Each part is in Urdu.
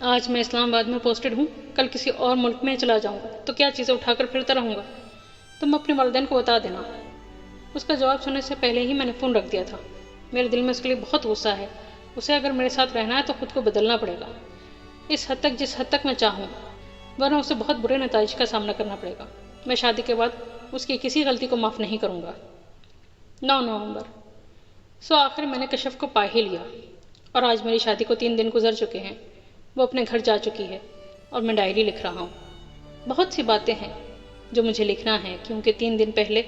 آج میں اسلام آباد میں پوسٹڈ ہوں، کل کسی اور ملک میں چلا جاؤں گا تو کیا چیزیں اٹھا کر پھرتا رہوں گا؟ تم اپنے والدین کو بتا دینا۔ اس کا جواب سننے سے پہلے ہی میں نے فون رکھ دیا تھا۔ میرے دل میں اس کے لیے بہت غصہ ہے۔ اسے اگر میرے ساتھ رہنا ہے تو خود کو بدلنا پڑے گا، اس حد تک جس حد تک میں چاہوں، ورنہ اسے بہت برے نتائج کا سامنا کرنا پڑے گا۔ میں شادی کے بعد اس کی کسی غلطی کو معاف نہیں کروں گا۔ 9 نومبر۔ آخر میں نے کشف کو پا ہی لیا اور آج میری شادی کو 3 دن گزر چکے ہیں۔ وہ اپنے گھر جا چکی ہے اور میں ڈائری لکھ رہا ہوں۔ بہت سی باتیں ہیں جو مجھے لکھنا ہے، کیونکہ 3 دن پہلے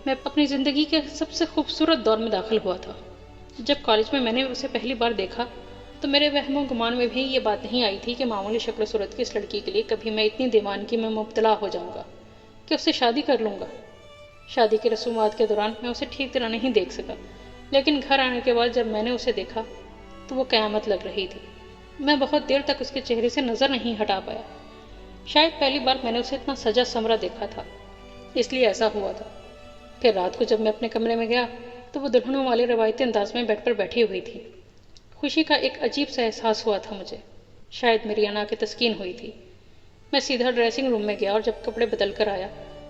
میں اپنی زندگی کے سب سے خوبصورت دور میں داخل ہوا تھا۔ جب کالج میں نے اسے پہلی بار دیکھا تو میرے وہم و گمان میں بھی یہ بات نہیں آئی تھی کہ معمولی شکل و صورت کی اس لڑکی کے لیے کبھی میں اتنی دیوانگی میں مبتلا ہو جاؤں گا کہ اس سے شادی کر لوں گا۔ شادی کی رسومات کے دوران میں اسے ٹھیک طرح نہیں دیکھ سکا، لیکن گھر آنے کے بعد جب میں نے اسے دیکھا تو وہ قیامت لگ رہی تھی۔ میں بہت دیر تک اس کے چہرے سے نظر نہیں ہٹا پایا۔ شاید پہلی بار میں نے اسے اتنا سجا سمرا دیکھا تھا، اس لیے ایسا ہوا تھا۔ پھر رات کو جب میں اپنے کمرے میں گیا تو وہ دلہنوں والے روایتی انداز میں بیڈ پر بیٹھی ہوئی تھی۔ خوشی کا ایک عجیب سا احساس ہوا تھا مجھے، شاید میری انا کی تسکین ہوئی تھی۔ میں سیدھا ڈریسنگ روم میں گیا اور جب کپڑے بدل کر آیا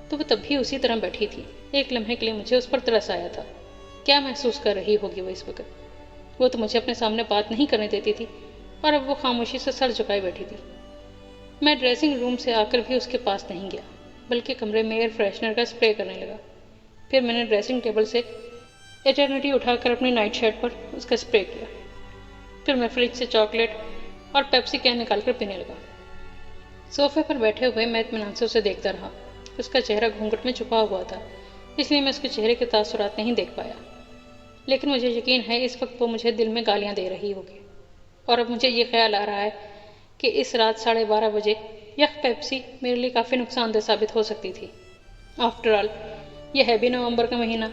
تو وہ تب بھی اسی طرح بیٹھی تھی۔ ایک لمحے کے لیے مجھے اس پر ترس آیا تھا۔ کیا محسوس کر رہی ہوگی وہ اس وقت؟ وہ تو مجھے اپنے سامنے بات نہیں کرنے دیتی تھی اور اب وہ خاموشی سے سر جھکائے بیٹھی تھی۔ میں ڈریسنگ روم سے آ کر بھی اس کے پاس نہیں گیا، بلکہ کمرے میں ایئر فریشنر کا اسپرے کرنے لگا۔ پھر میں نے ڈریسنگ ٹیبل سے ایٹرنیٹی اٹھا کر اپنی نائٹ شرٹ پر اس کا اسپرے کیا۔ پھر میں فریج سے چاکلیٹ اور پیپسی کین نکال کر پینے لگا۔ صوفے پر بیٹھے ہوئے میں اطمینان سے اسے دیکھتا رہا۔ اس کا چہرہ گھونگھٹ میں چھپا ہوا تھا، اس لیے میں اس کے چہرے کے تاثرات نہیں دیکھ پایا، لیکن مجھے یقین ہے اس وقت وہ مجھے دل میں گالیاں دے رہی ہوگی۔ اور اب مجھے یہ خیال آ رہا ہے کہ اس رات 12:30 بجے یک پیپسی میرے لیے کافی نقصان دہ ثابت ہو سکتی تھی۔ آفٹر آل یہ ہے بھی نومبر کا مہینہ،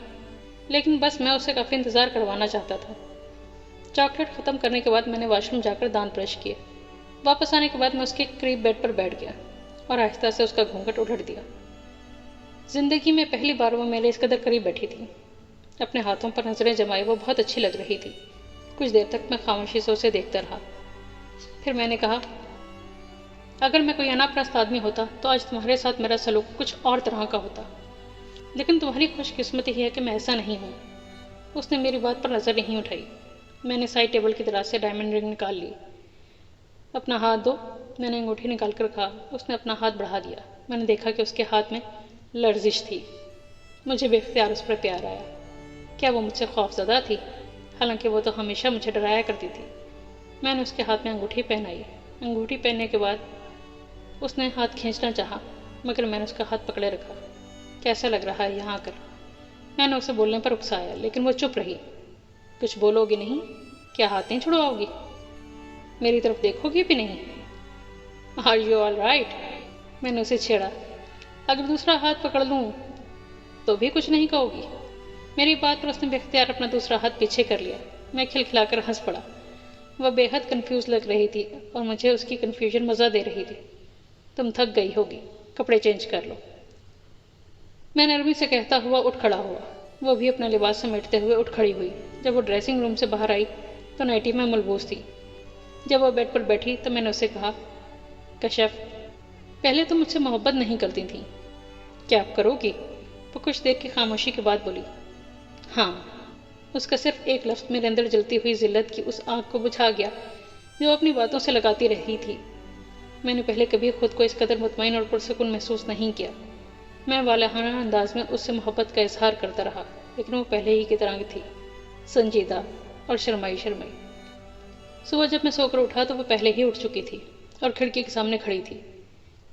لیکن بس میں اسے کافی انتظار کروانا چاہتا تھا۔ چاکلیٹ ختم کرنے کے بعد میں نے واش روم جا کر دانت برش کیے۔ واپس آنے کے بعد میں اس کے قریب بیڈ پر بیٹھ گیا اور آہستہ سے اس کا گھونگھٹ اڑھ دیا۔ زندگی میں پہلی بار وہ میرے اس قدر قریب بیٹھی تھی۔ اپنے ہاتھوں پر نظریں جمائے وہ بہت اچھی لگ رہی تھی۔ کچھ دیر تک میں خاموشی سے اسے دیکھتا رہا۔ پھر میں نے کہا، اگر میں کوئی انا پرست آدمی ہوتا تو آج تمہارے ساتھ میرا سلوک کچھ اور طرح کا ہوتا، لیکن تمہاری خوش قسمتی ہے کہ میں ایسا نہیں ہوں۔ اس نے میری بات پر نظر نہیں اٹھائی۔ میں نے سائڈ ٹیبل کی دراز سے ڈائمنڈ رنگ نکال لی۔ اپنا ہاتھ دو، میں نے انگوٹھی نکال کر کہا۔ اس نے اپنا ہاتھ بڑھا دیا۔ میں نے دیکھا کہ اس کے ہاتھ میں لرزش تھی۔ مجھے بے اختیار اس پر پیار آیا۔ کیا وہ مجھ سے خوف زدہ تھی؟ حالانکہ وہ تو ہمیشہ مجھے ڈرایا کرتی تھی۔ میں نے اس کے ہاتھ میں انگوٹھی پہنائی۔ انگوٹھی پہننے کے بعد اس نے ہاتھ کھینچنا چاہا، مگر میں نے اس کا ہاتھ پکڑے رکھا۔ کیسا لگ رہا ہے یہاں آ کر؟ میں نے اسے بولنے پر اکسایا، لیکن وہ چپ رہی۔ کچھ بولو گی نہیں؟ کیا ہاتھ نہیں چھڑواؤ گی؟ میری طرف دیکھو گی بھی نہیں؟ Are you all right? میں نے اسے چھیڑا۔ اگر دوسرا ہاتھ پکڑ لوں تو بھی کچھ نہیں کہو گی؟ میری بات پر اس نے بے اختیار اپنا دوسرا ہاتھ پیچھے کر لیا۔ میں کھلکھلا کر ہنس پڑا۔ وہ بے حد کنفیوز لگ رہی تھی اور مجھے اس کی کنفیوژن مزہ دے رہی تھی۔ تم تھک گئی ہوگی، کپڑے چینج کر لو، میں نرمی سے کہتا ہوا اٹھ کھڑا ہوا۔ وہ بھی اپنا لباس سمیٹتے ہوئے اٹھ کھڑی ہوئی۔ جب وہ ڈریسنگ روم سے باہر آئی تو نائٹی میں ملبوس تھی۔ جب وہ بیڈ پر بیٹھی تو میں نے اسے کہا، کشف، پہلے تم مجھ سے محبت نہیں کرتی تھی، کیا اب کرو گی؟ وہ کچھ دیر کی خاموشی کے بعد بولی، ہاں۔ اس کا صرف ایک لفظ میرے اندر جلتی ہوئی ذلت کی اس آگ کو بجھا گیا جو اپنی باتوں سے لگاتی رہی تھی۔ میں نے پہلے کبھی خود کو اس قدر مطمئن اور پرسکون محسوس نہیں کیا۔ میں والہانہ انداز میں اس سے محبت کا اظہار کرتا رہا، لیکن وہ پہلے ہی کی طرح تھی، سنجیدہ اور شرمائی۔ صبح جب میں سو کر اٹھا تو وہ پہلے ہی اٹھ چکی تھی اور کھڑکی کے سامنے کھڑی تھی۔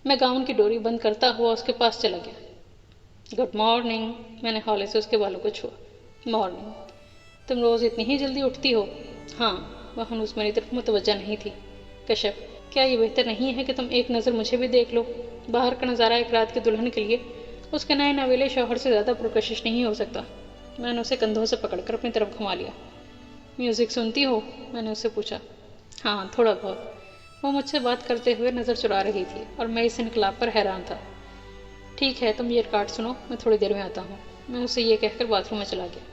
میں گاؤن کی ڈوری بند کرتا ہوا اس کے پاس چلا گیا۔ گڈ مارننگ، میں نے ہولے سے اس کے بالوں کو چھوا۔ مارننگ، تم روز اتنی ہی جلدی اٹھتی ہو؟ ہاں۔ وہ ہنوز میری طرف متوجہ نہیں تھی۔ کشف، کیا یہ بہتر نہیں ہے کہ تم ایک نظر مجھے بھی دیکھ لو؟ باہر کا نظارہ ایک رات کی دلہن کے لیے اس کے نئے نویلے شوہر سے زیادہ پرکشش نہیں ہو سکتا۔ میں نے اسے کندھوں سے پکڑ کر اپنی طرف گھما لیا۔ میوزک سنتی ہو؟ میں نے اس سے پوچھا۔ ہاں، تھوڑا بہت۔ وہ مجھ سے بات کرتے ہوئے نظر چرا رہی تھی اور میں اس انقلاب پر حیران تھا۔ ٹھیک ہے، تم یہ ریکارڈ سنو، میں تھوڑی دیر میں آتا ہوں۔ میں اسے یہ کہہ کر باتھ روم میں چلا گیا۔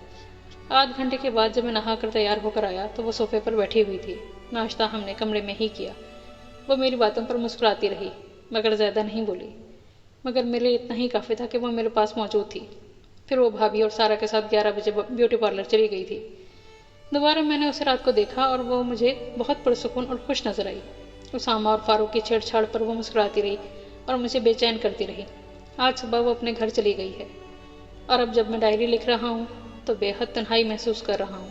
آدھ گھنٹے کے بعد جب میں نہا کر تیار ہو کر آیا تو وہ صوفے پر بیٹھی ہوئی تھی۔ ناشتہ ہم نے کمرے میں ہی کیا۔ وہ میری باتوں پر مسکراتی رہی مگر زیادہ نہیں بولی، مگر میرے لیے اتنا ہی کافی تھا کہ وہ میرے پاس موجود تھی۔ پھر وہ بھابھی اور سارا کے ساتھ 11 بجے بیوٹی پارلر چلی گئی تھی۔ دوبارہ میں نے اسے رات کو دیکھا اور وہ مجھے بہت پرسکون اور خوش نظر آئی۔ اسامہ اور فاروق کی چھیڑ چھاڑ پر وہ مسکراتی رہی اور مجھے بے چین کرتی رہی۔ آج صبح وہ اپنے گھر چلی گئی ہے اور اب جب میں ڈائری لکھ رہا ہوں تو بے حد تنہائی محسوس کر رہا ہوں۔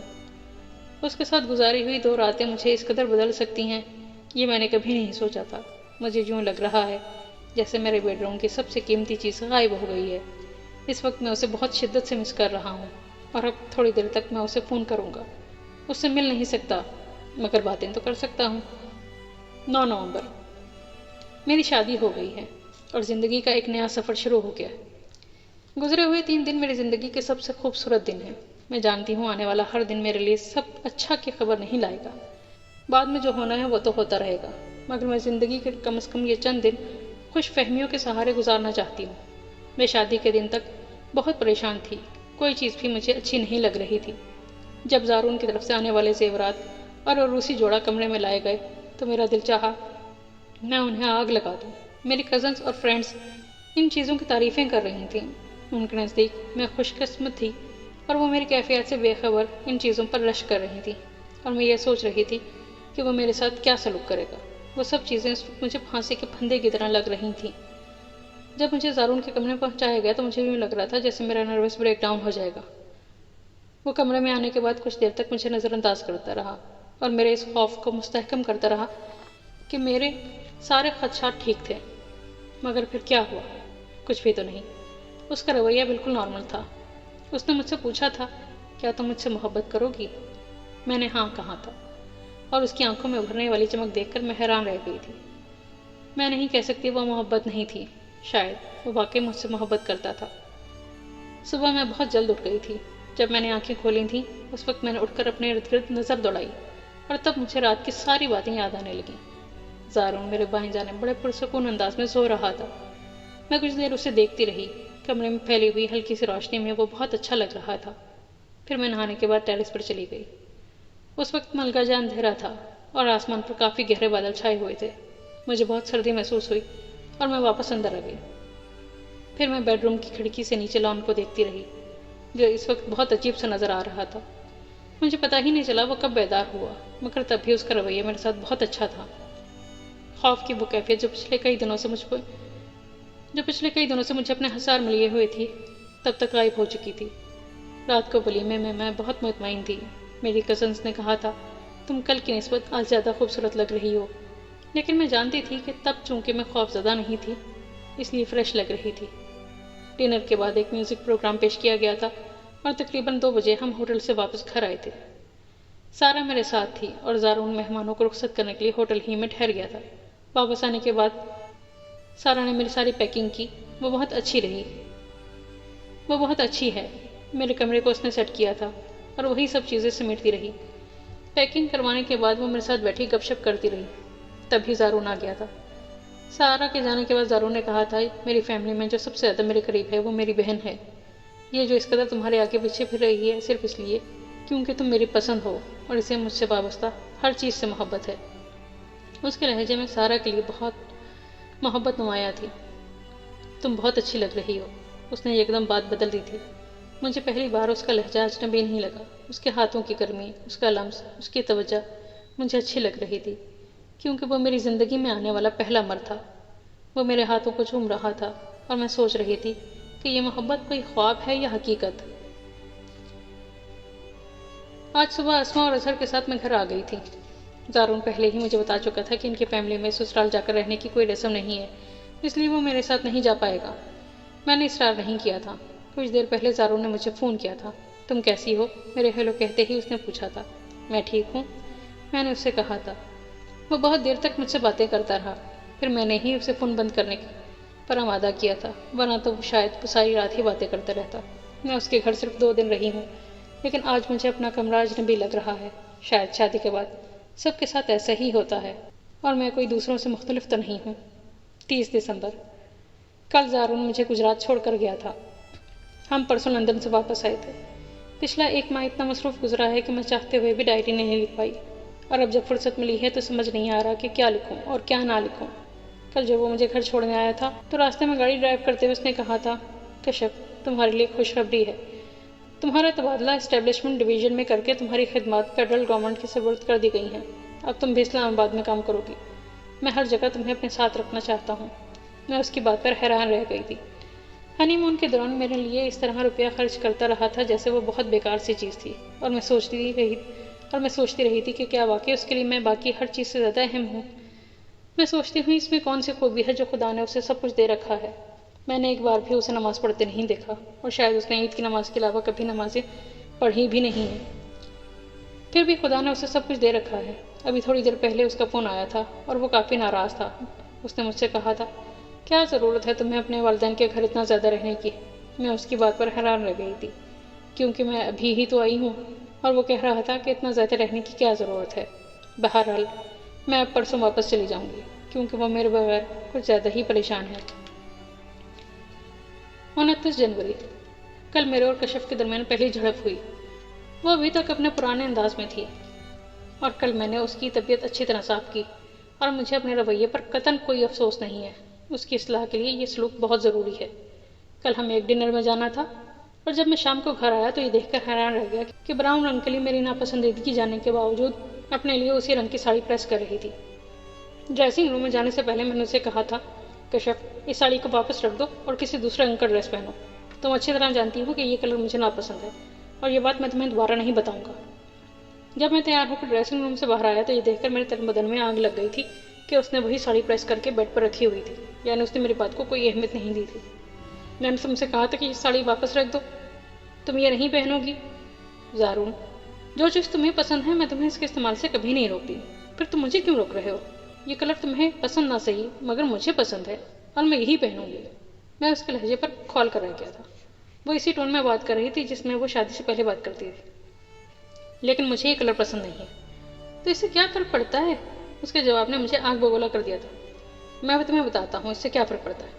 اس کے ساتھ گزاری ہوئی 2 راتیں مجھے اس قدر بدل سکتی ہیں، یہ میں نے کبھی نہیں سوچا تھا۔ مجھے یوں لگ رہا ہے جیسے میرے بیڈ روم کی سب سے قیمتی چیز غائب ہو گئی ہے۔ اس وقت میں اسے بہت شدت سے مس کر رہا ہوں اور اب تھوڑی دیر تک میں اسے فون کروں گا۔ اس سے مل نہیں سکتا مگر باتیں تو کر سکتا ہوں۔ 9 نومبر، میری شادی ہو گئی ہے اور زندگی کا ایک نیا سفر شروع ہو گیا ہے۔ گزرے ہوئے 3 دن میری زندگی کے سب سے خوبصورت دن ہیں۔ میں جانتی ہوں آنے والا ہر دن میرے لیے سب اچھا کی خبر نہیں لائے گا۔ بعد میں جو ہونا ہے وہ تو ہوتا رہے گا، مگر میں زندگی کے کم از کم یہ چند دن خوش فہمیوں کے سہارے گزارنا چاہتی ہوں۔ میں شادی کے دن تک بہت پریشان تھی، کوئی چیز بھی مجھے اچھی نہیں لگ رہی تھی۔ جب زارون کی طرف سے آنے والے زیورات اور روسی جوڑا کمرے میں لائے گئے تو میرا دل چاہا میں انہیں آگ لگا دوں۔ میری کزنز اور فرینڈز ان چیزوں کی تعریفیں کر رہی تھیں۔ ان کے نزدیک میں خوش قسمت تھی اور وہ میری کیفیت سے بے خبر ان چیزوں پر رشک کر رہی تھی، اور میں یہ سوچ رہی تھی کہ وہ میرے ساتھ کیا سلوک کرے گا۔ وہ سب چیزیں اس وقت مجھے پھانسی کے پھندے کی طرح لگ رہی تھیں۔ جب مجھے زارون کے کمرے میں پہنچایا گیا تو مجھے یوں لگ رہا تھا جیسے میرا نروس بریک ڈاؤن ہو جائے گا۔ وہ کمرے میں آنے کے بعد کچھ دیر تک مجھے نظر انداز کرتا رہا اور میرے اس خوف کو مستحکم کرتا رہا کہ میرے سارے خدشات ٹھیک تھے، مگر پھر کیا ہوا؟ کچھ بھی تو نہیں۔ اس کا رویہ بالکل نارمل تھا۔ اس نے مجھ سے پوچھا تھا کیا تم مجھ سے محبت کرو گی؟ میں نے ہاں کہا تھا اور اس کی آنکھوں میں ابھرنے والی چمک دیکھ کر میں حیران رہ گئی تھی۔ میں نہیں کہہ سکتی وہ محبت نہیں تھی، شاید وہ واقعی مجھ سے محبت کرتا تھا۔ صبح میں بہت جلد اٹھ گئی تھی۔ جب میں نے آنکھیں کھولی تھیں اس وقت میں نے اٹھ کر اپنے ارد گرد نظر دوڑائی اور تب مجھے رات کی ساری باتیں یاد آنے لگیں۔ زارون میرے بائیں جانب بڑے پرسکون انداز میں سو رہا تھا۔ میں کچھ دیر اسے دیکھتی رہی۔ کمرے میں پھیلی ہوئی ہلکی سی روشنی میں وہ بہت اچھا لگ رہا تھا۔ پھر میں نہانے کے بعد ٹیرس پر چلی گئی۔ اس وقت ملکہ جان اندھیرا تھا اور آسمان پر کافی گہرے بادل چھائے ہوئے تھے۔ مجھے بہت سردی محسوس ہوئی اور میں واپس اندر آ گئی۔ پھر میں بیڈ روم کی کھڑکی سے نیچے لان کو دیکھتی رہی جو اس وقت بہت عجیب سا نظر آ رہا تھا۔ مجھے پتہ ہی نہیں چلا وہ کب بیدار ہوا، مگر تب بھی اس کا رویہ میرے ساتھ بہت اچھا تھا۔ خوف کی وہ کیفیت جو پچھلے کئی دنوں سے مجھے اپنے حصار میں لیے ہوئے تھی تب تک غائب ہو چکی تھی۔ رات کو ولیمے میں بہت مطمئن تھی۔ میری کزنز نے کہا تھا تم کل کی نسبت آج زیادہ خوبصورت لگ رہی ہو، لیکن میں جانتی تھی کہ تب چونکہ میں خوف زدہ نہیں تھی اس لیے فریش لگ رہی تھی۔ ڈنر کے بعد ایک میوزک پروگرام پیش کیا گیا تھا اور تقریباً 2 بجے ہم ہوٹل سے واپس گھر آئے تھے۔ سارا میرے ساتھ تھی اور زارون مہمانوں کو رخصت کرنے کے لیے ہوٹل ہی میں ٹھہر گیا تھا۔ واپس آنے کے بعد سارا نے میری ساری پیکنگ کی۔ وہ بہت اچھی ہے۔ میرے کمرے کو اس نے سیٹ کیا تھا اور وہی سب چیزیں سمیٹتی رہی۔ پیکنگ کروانے کے بعد وہ میرے ساتھ بیٹھی گپ شپ کرتی رہی۔ تبھی زارون آ گیا تھا۔ سارا کے جانے کے بعد زارون نے کہا تھا میری فیملی میں جو سب سے زیادہ میرے قریب ہے وہ میری بہن ہے۔ یہ جو اس قدر تمہارے آگے پیچھے پھر رہی ہے صرف اس لیے کیونکہ تم میری پسند ہو اور اسے مجھ سے وابستہ ہر چیز سے محبت ہے۔ اس کے لہجے میں سارا کے لیے بہت محبت نمایاں تھی۔ تم بہت اچھی لگ رہی ہو۔ اس نے ایک دم بات بدل دی تھی۔ مجھے پہلی بار اس کا لہجہ اجنبی نہیں لگا۔ اس کے ہاتھوں کی گرمی، اس کا لمس، اس کی توجہ مجھے اچھی لگ رہی تھی کیونکہ وہ میری زندگی میں آنے والا پہلا مرد تھا۔ وہ میرے ہاتھوں کو چوم رہا تھا اور میں سوچ رہی تھی کہ یہ محبت کوئی خواب ہے یا حقیقت۔ آج صبح اسما اور اظہر کے ساتھ میں گھر آ گئی تھی۔ زارون پہلے ہی مجھے بتا چکا تھا کہ ان کی فیملی میں سسرال جا کر رہنے کی کوئی رسم نہیں ہے، اس لیے وہ میرے ساتھ نہیں جا پائے گا۔ میں نے اصرار نہیں کیا تھا۔ کچھ دیر پہلے زارون نے مجھے فون کیا تھا۔ تم کیسی ہو؟ میرے ہیلو کہتے ہی اس نے پوچھا تھا۔ میں ٹھیک ہوں، میں نے اس سے کہا تھا۔ وہ بہت دیر تک مجھ سے باتیں کرتا رہا، پھر میں نے ہی اسے فون بند کرنے پر آمادہ کیا تھا، ورنہ تو وہ شاید ساری رات ہی باتیں کرتا رہتا۔ میں اس کے گھر صرف 2 دن رہی ہوں، لیکن آج مجھے اپنا کمرہ اجنبی لگ رہا ہے۔ شاید شادی کے بعد سب کے ساتھ ایسا ہی ہوتا ہے اور میں کوئی دوسروں سے مختلف تو نہیں ہوں۔ 30 دسمبر، کل زارون مجھے گجرات چھوڑ کر گیا تھا۔ ہم پرسوں لندن سے واپس آئے تھے۔ پچھلا 1 ماہ اتنا مصروف گزرا ہے کہ میں چاہتے ہوئے بھی ڈائری نہیں لکھ پائی۔ اور اب جب فرصت ملی ہے تو سمجھ نہیں آ رہا کہ کیا لکھوں اور کیا نہ لکھوں۔ کل جب وہ مجھے گھر چھوڑنے آیا تھا تو راستے میں گاڑی ڈرائیو کرتے ہوئے اس نے کہا تھا، کشف تمہارے لیے خوشخبری ہے، تمہارا تبادلہ اسٹیبلشمنٹ ڈویژن میں کر کے تمہاری خدمات فیڈرل گورنمنٹ کی سپرد کر دی گئی ہیں، اب تم بھی اسلام آباد میں کام کرو گی، میں ہر جگہ تمہیں اپنے ساتھ رکھنا چاہتا ہوں۔ میں اس کی بات پر حیران رہ گئی تھی۔ ہنی مون کے دوران میرے لیے اس طرح روپیہ خرچ کرتا رہا تھا جیسے وہ بہت بیکار سی چیز تھی، اور میں سوچتی رہی تھی کہ کیا واقعی اس کے لیے میں باقی ہر چیز سے زیادہ اہم ہوں۔ میں سوچتی ہوں اس میں کون سی خوبی ہے جو خدا نے اسے سب کچھ دے رکھا ہے۔ میں نے ایک بار بھی اسے نماز پڑھتے نہیں دیکھا، اور شاید اس نے عید کی نماز کے علاوہ کبھی نمازیں پڑھی بھی نہیں ہیں۔ پھر بھی خدا نے اسے سب کچھ دے رکھا ہے۔ ابھی تھوڑی دیر پہلے اس کا فون آیا تھا اور وہ کافی ناراض تھا۔ اس نے مجھ سے کہا تھا، کیا ضرورت ہے تمہیں اپنے والدین کے گھر اتنا زیادہ رہنے کی؟ میں اس کی بات پر حیران رہ گئی تھی، کیونکہ میں ابھی ہی تو آئی ہوں، اور وہ کہہ رہا تھا کہ اتنا زیادہ رہنے کی کیا ضرورت ہے۔ بہرحال میں اب پرسوں واپس چلی جاؤں گی، کیونکہ وہ میرے بغیر کچھ زیادہ ہی پریشان ہے۔ 29 جنوری۔ کل میرے اور کشف کے درمیان پہلی جھڑپ ہوئی۔ وہ ابھی تک اپنے پرانے انداز میں تھی، اور کل میں نے اس کی طبیعت اچھی طرح صاف کی، اور مجھے اپنے رویے پر قطعاً کوئی افسوس نہیں ہے۔ اس کی اصلاح کے لیے یہ سلوک بہت ضروری ہے۔ کل ہمیں ایک ڈنر میں جانا تھا، اور جب میں شام کو گھر آیا تو یہ دیکھ کر حیران رہ گیا کہ براؤن رنگ کے لیے میری ناپسندیدگی جاننے کے باوجود اپنے لیے اسی رنگ کی ساڑی پریس کر رہی تھی۔ ڈریسنگ روم میں جانے سے پہلے میں نے اسے کہا تھا، کشف اس ساڑی کو واپس رکھ دو اور کسی دوسرے رنگ کا ڈریس پہنو۔ تم اچھی طرح جانتی ہو کہ یہ کلر مجھے ناپسند ہے، اور یہ بات میں تمہیں دوبارہ نہیں بتاؤں گا۔ جب میں تیار ہو کر ڈریسنگ روم سے باہر آیا تو یہ دیکھ کر میرے تن بدن میں آگ لگ گئی تھی کہ اس نے وہی ساڑی پریس کر کے بیڈ پر رکھی ہوئی تھی، یعنی اس نے میری بات کو کوئی اہمیت نہیں دی تھی۔ میں نے تم سے کہا تھا کہ یہ ساڑی واپس رکھ دو، تم یہ نہیں پہنو گی۔ زارون، جو چیز تمہیں پسند ہے میں تمہیں اس کے استعمال سے کبھی نہیں روکتی، پھر تم مجھے کیوں روک رہے ہو؟ یہ کلر تمہیں پسند نہ صحیح مگر مجھے پسند ہے، اور میں یہی پہنوں گی۔ میں اس کے لہجے پر کھول کر رہ گیا تھا۔ وہ اسی ٹون میں بات کر رہی تھی جس میں وہ شادی سے پہلے بات کرتی تھی۔ لیکن مجھے یہ کلر پسند نہیں ہے۔ تو اس سے کیا فرق پڑتا ہے؟ اس کے جواب نے مجھے آنکھ بگولا کر دیا تھا۔ میں تمہیں بتاتا ہوں اس سے کیا فرق پڑتا ہے۔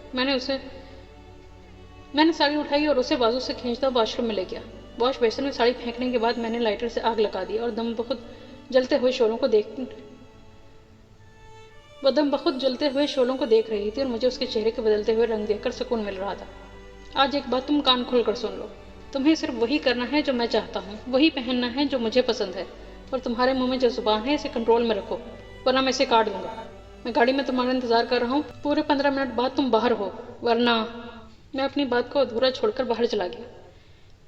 میں نے ساڑی اٹھائی اور اسے بازو سے کھینچتا واش روم میں لے گیا۔ واش بیسن میں ساڑی پھینکنے کے بعد میں نے لائٹر سے آگ لگا دی اور دم بخود جلتے ہوئے شعلوں کو دیکھ رہی تھی، اور مجھے اس کے چہرے کے بدلتے ہوئے رنگ دیکھ کر سکون مل رہا تھا۔ آج ایک بات تم کان کھول کر سن لو، تمہیں صرف وہی کرنا ہے جو میں چاہتا ہوں، وہی پہننا ہے جو مجھے پسند ہے، اور تمہارے منہ میں جو زبان ہے اسے کنٹرول میں رکھو، ورنہ میں اسے کاٹ دوں گا۔ میں گاڑی میں تمہارا انتظار کر رہا ہوں، پورے 15 منٹ بعد تم باہر ہو، ورنہ… میں اپنی بات کو ادھورا چھوڑ کر باہر چلا گیا۔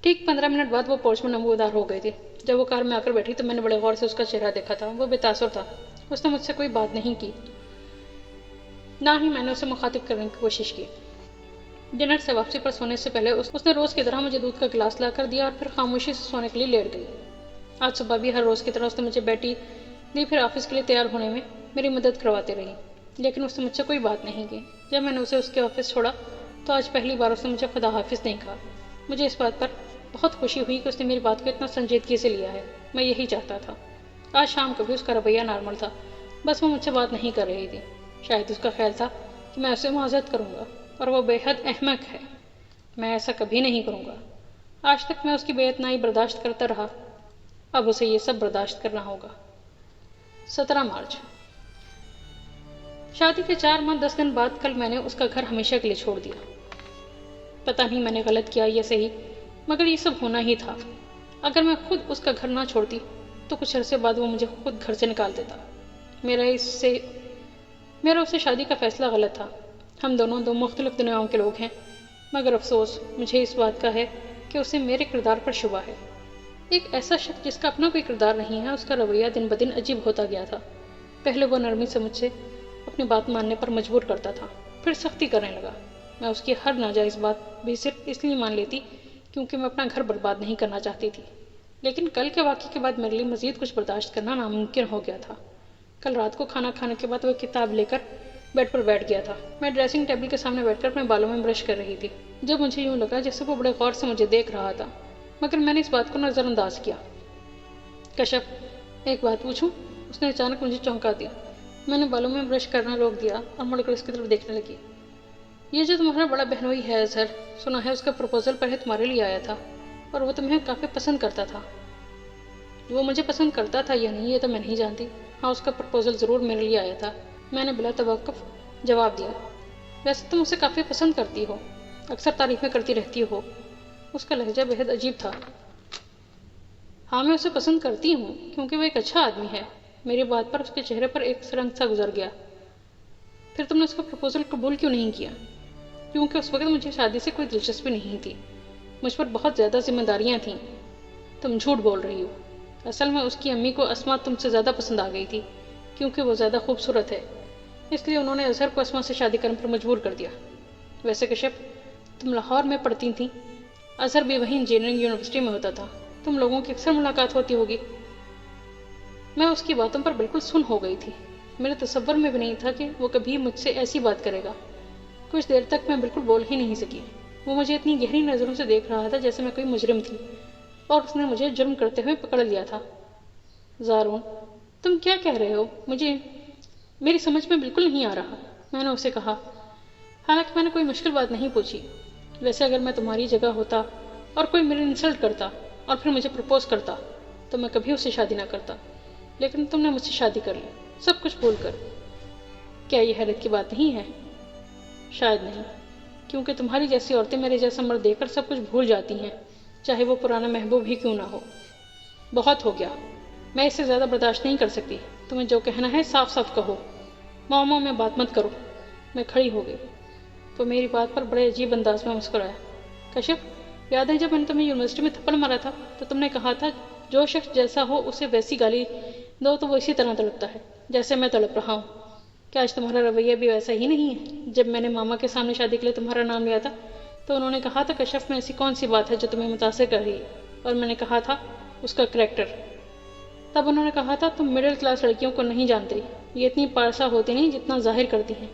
ٹھیک 15 منٹ بعد وہ پورچ میں نمودار ہو گئی تھی۔ جب وہ کار میں آ کر بیٹھی تو میں نے بڑے غور سے اس کا چہرہ دیکھا تھا۔ وہ بے تاثر تھا۔ اس نے مجھ سے کوئی بات نہیں کی، نہ ہی میں نے اسے مخاطب کرنے کی کوشش کی۔ ڈنر سے واپسی پر سونے سے پہلے اس نے روز کی طرح مجھے دودھ کا گلاس لا کر دیا اور پھر خاموشی سے سونے کے لیے لیٹ گئی۔ آج صبح بھی ہر روز کی طرح اس نے مجھے بیٹی دی، پھر آفس کے لیے تیار ہونے میں میری مدد کرواتی رہی، لیکن اس نے مجھ سے کوئی بات نہیں کی۔ جب میں نے اسے اس کے آفس چھوڑا تو آج پہلی بار اس نے مجھے خدا حافظ نہیں کہا۔ مجھے اس بات پر بہت خوشی ہوئی کہ اس نے میری بات کو اتنا سنجیدگی سے لیا ہے۔ میں یہی چاہتا تھا۔ آج شام کو بھی اس کا رویہ نارمل تھا، بس وہ مجھ سے بات نہیں کر رہی تھی۔ شاید اس کا خیال تھا کہ میں اسے معذرت کروں گا، اور وہ بے حد احمق ہے۔ میں ایسا کبھی نہیں کروں گا۔ آج تک میں اس کی بے اتنائی برداشت کرتا رہا، اب اسے یہ سب برداشت کرنا ہوگا۔ 17 مارچ۔ شادی کے 4 ماہ 10 دن بعد کل میں نے اس کا گھر ہمیشہ کے لیے چھوڑ دیا۔ پتہ نہیں میں نے غلط کیا یا صحیح، مگر یہ سب ہونا ہی تھا۔ اگر میں خود اس کا گھر نہ چھوڑتی تو کچھ عرصے بعد وہ مجھے خود گھر سے نکال دیتا۔ میرا اسے شادی کا فیصلہ غلط تھا۔ ہم دونوں 2 مختلف دنیاؤں کے لوگ ہیں، مگر افسوس مجھے اس بات کا ہے کہ اسے میرے کردار پر شبہ ہے۔ ایک ایسا شخص جس کا اپنا کوئی کردار نہیں ہے، اس کا رویہ دن بدن عجیب ہوتا گیا تھا۔ پہلے وہ نرمی سے مجھ سے اپنی بات ماننے پر مجبور کرتا تھا، پھر سختی کرنے لگا۔ میں اس کی ہر ناجائز بات بھی صرف اس لیے مان لیتی کیونکہ میں اپنا گھر برباد نہیں کرنا چاہتی تھی، لیکن کل کے واقعے کے بعد میرے لیے مزید کچھ برداشت کرنا ناممکن ہو گیا تھا۔ کل رات کو کھانا کھانے کے بعد وہ کتاب لے کر بیڈ پر بیٹھ گیا تھا۔ میں ڈریسنگ ٹیبل کے سامنے بیٹھ کر اپنے بالوں میں برش کر رہی تھی، جب مجھے یوں لگا جیسے وہ بڑے غور سے مجھے دیکھ رہا تھا، مگر میں نے اس بات کو نظر انداز کیا۔ کشف، ایک بات پوچھوں؟ اس نے اچانک مجھے چونکا دیا۔ میں نے بالوں میں برش کرنا روک دیا اور مڑ کر اس کی طرف دیکھنے لگی۔ یہ جو تمہارا بڑا بہنوئی ہے اظہر، سنا ہے اس کا پروپوزل پہلے تمہارے لیے آیا تھا اور وہ تمہیں کافی پسند کرتا تھا۔ وہ مجھے پسند کرتا تھا یا نہیں یہ تو میں نہیں جانتی، ہاں اس کا پرپوزل ضرور میرے لیے آیا تھا۔ میں نے بلا توقف جواب دیا۔ ویسے تم اسے کافی پسند کرتی ہو، اکثر تعریفیں کرتی رہتی ہو۔ اس کا لہجہ بہت عجیب تھا۔ ہاں میں اسے پسند کرتی ہوں کیونکہ وہ ایک اچھا آدمی ہے۔ میری بات پر اس کے چہرے پر ایک رنگ سا گزر گیا۔ پھر تم نے اس کا پرپوزل قبول کیوں نہیں کیا؟ کیونکہ اس وقت مجھے شادی سے کوئی دلچسپی نہیں تھی، مجھ پر بہت زیادہ ذمہ داریاں تھیں۔ تم جھوٹ بول رہی ہو۔ اصل میں اس کی امی کو اسما تم سے زیادہ پسند آ گئی تھی کیونکہ وہ زیادہ خوبصورت ہے، اس لیے انہوں نے اظہر کو اسما سے شادی کرنے پر مجبور کر دیا۔ ویسے کشف، تم لاہور میں پڑھتی تھیں، اظہر بھی وہیں انجینئرنگ یونیورسٹی میں ہوتا تھا، تم لوگوں کی اکثر ملاقات ہوتی ہوگی۔ میں اس کی باتوں پر بالکل سن ہو گئی تھی۔ میرے تصور میں بھی نہیں تھا کہ وہ کبھی مجھ سے ایسی بات کرے گا۔ کچھ دیر تک میں بالکل بول ہی نہیں سکی۔ وہ مجھے اتنی گہری نظروں سے دیکھ رہا تھا جیسے میں کوئی مجرم تھی اور اس نے مجھے جرم کرتے ہوئے پکڑ لیا تھا۔ زارون، تم کیا کہہ رہے ہو؟ میری سمجھ میں بالکل نہیں آ رہا، میں نے اسے کہا، حالانکہ میں نے کوئی مشکل بات نہیں پوچھی۔ ویسے اگر میں تمہاری جگہ ہوتا اور کوئی میری انسلٹ کرتا اور پھر مجھے پرپوز کرتا تو میں کبھی اس سے شادی نہ کرتا، لیکن تم نے مجھ سے شادی کر لی، سب کچھ بھول کر۔ کیا یہ حیرت کی بات نہیں ہے؟ شاید نہیں، کیونکہ تمہاری جیسی عورتیں میرے جیسا مرد دیکھ کر سب کچھ بھول جاتی ہیں، چاہے وہ پرانا محبوب ہی کیوں نہ ہو۔ بہت ہو گیا، میں اس سے زیادہ برداشت نہیں کر سکتی، تمہیں جو کہنا ہے صاف صاف کہو، معموں میں بات مت کرو۔ میں کھڑی ہو گئی تو میری بات پر بڑے عجیب انداز میں مسکرایا۔ کشف، یاد ہے جب میں نے تمہیں یونیورسٹی میں تھپڑ مارا تھا تو تم نے کہا تھا جو شخص جیسا ہو اسے ویسی گالی دو تو وہ اسی طرح تڑپتا ہے جیسے میں تڑپ رہا ہوں۔ کیا آج تمہارا رویہ بھی ویسا ہی نہیں ہے؟ جب میں نے ماما کے سامنے شادی کے لیے تمہارا نام لیا تھا تو انہوں نے کہا تھا کشف میں ایسی کون سی بات ہے جو تمہیں متاثر کر رہی ہے، اور میں نے کہا تھا اس کا کریکٹر۔ تب انہوں نے کہا تھا تم مڈل کلاس لڑکیوں کو نہیں جانتی، یہ اتنی پارسا ہوتی نہیں جتنا ظاہر کرتی ہیں،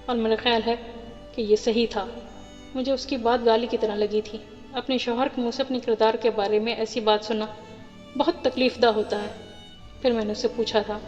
اور میرا خیال ہے کہ یہ صحیح تھا۔ مجھے اس کی بات گالی کی طرح لگی تھی۔ اپنے شوہر کے منہ سے اپنے کردار کے بارے میں ایسی بات سننا بہت تکلیف دہ ہوتا ہے۔ پھر میں نے اس سے پوچھا تھا،